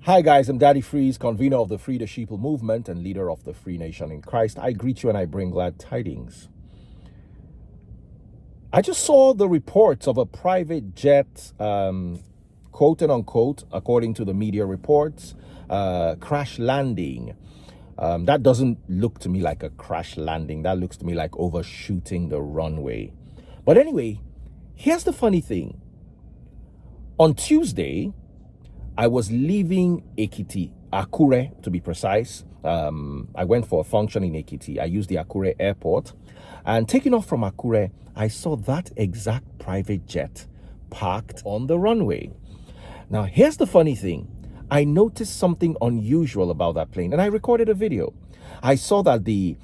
Hi guys, I'm Daddy Freeze, convener of the Free the Sheeple movement and leader of the Free Nation in Christ. I greet you and I bring glad tidings. I just saw the reports of a private jet, quote and unquote, according to the media reports, crash landing. That doesn't look to me like a crash landing. That looks to me like overshooting the runway. But anyway, here's the funny thing. On Tuesday, I was leaving Akure to be precise. I went for a function in Ekiti. I used the Akure airport. And taking off from Akure, I saw that exact private jet parked on the runway. Now, here's the funny thing. I noticed something unusual about that plane, and I recorded a video. I saw that the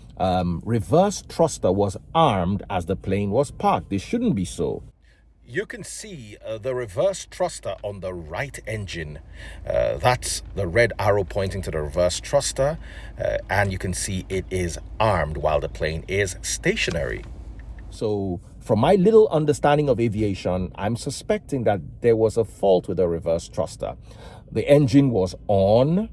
reverse thruster was armed as the plane was parked. This shouldn't be so. You can see the reverse thruster on the right engine. That's the red arrow pointing to the reverse thruster. And you can see it is armed while the plane is stationary. So from my little understanding of aviation, I'm suspecting that there was a fault with the reverse thruster. The engine was on,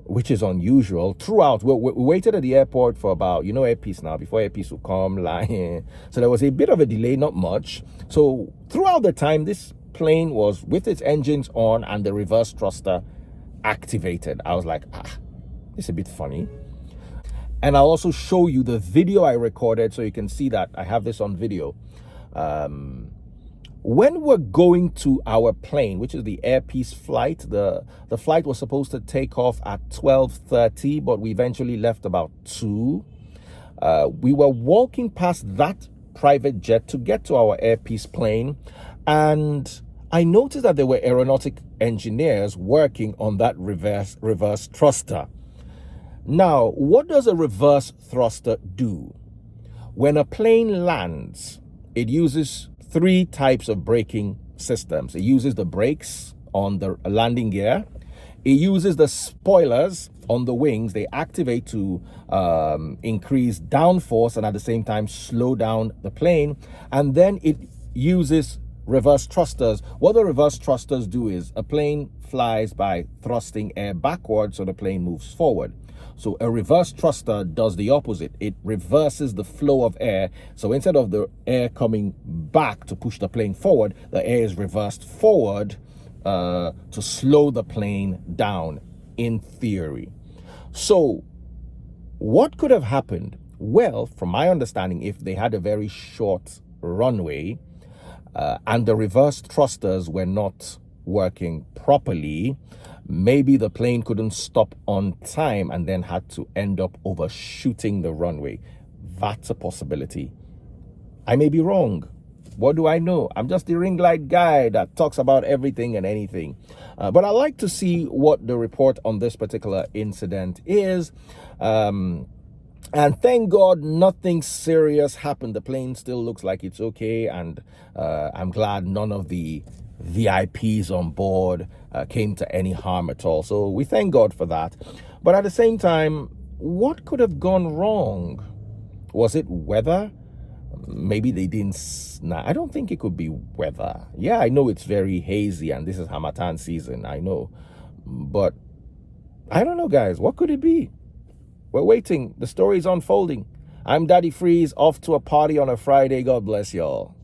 which is unusual. Throughout, we waited at the airport for about, Airpiece now, before Airpiece would come. So there was a bit of a delay, not much. So throughout the time, this plane was with its engines on and the reverse thruster activated. I was like, this is a bit funny. And I'll also show you the video I recorded so you can see that I have this on video. When we're going to our plane, which is the Airpiece flight, the flight was supposed to take off at 12:30, but we eventually left about 2. We were walking past that private jet to get to our Airpiece plane, and I noticed that there were aeronautic engineers working on that reverse thruster. Now, what does a reverse thruster do? When a plane lands, it uses 3 types of braking systems. It uses the brakes on the landing gear. It uses the spoilers on the wings. They activate to increase downforce and at the same time slow down the plane. And then it uses reverse thrusters. What the reverse thrusters do is a plane flies by thrusting air backwards so the plane moves forward. So a reverse thruster does the opposite. It reverses the flow of air. So instead of the air coming back to push the plane forward, the air is reversed forward to slow the plane down, in theory. So what could have happened? Well, from my understanding, if they had a very short runway and the reverse thrusters were not working properly, maybe the plane couldn't stop on time and then had to end up overshooting the runway. That's a possibility. I may be wrong. What do I know? I'm just the ring light guy that talks about everything and anything. But I like to see what the report on this particular incident is. And thank God nothing serious happened. The plane still looks like it's okay. And I'm glad none of the VIPs on board came to any harm at all. So we thank God for that. But at the same time, what could have gone wrong? Was it weather? Maybe they didn't. I don't think it could be weather. Yeah, I know it's very hazy and this is Harmattan season. I know. But I don't know, guys. What could it be? We're waiting. The story is unfolding. I'm Daddy Freeze, off to a party on a Friday. God bless y'all.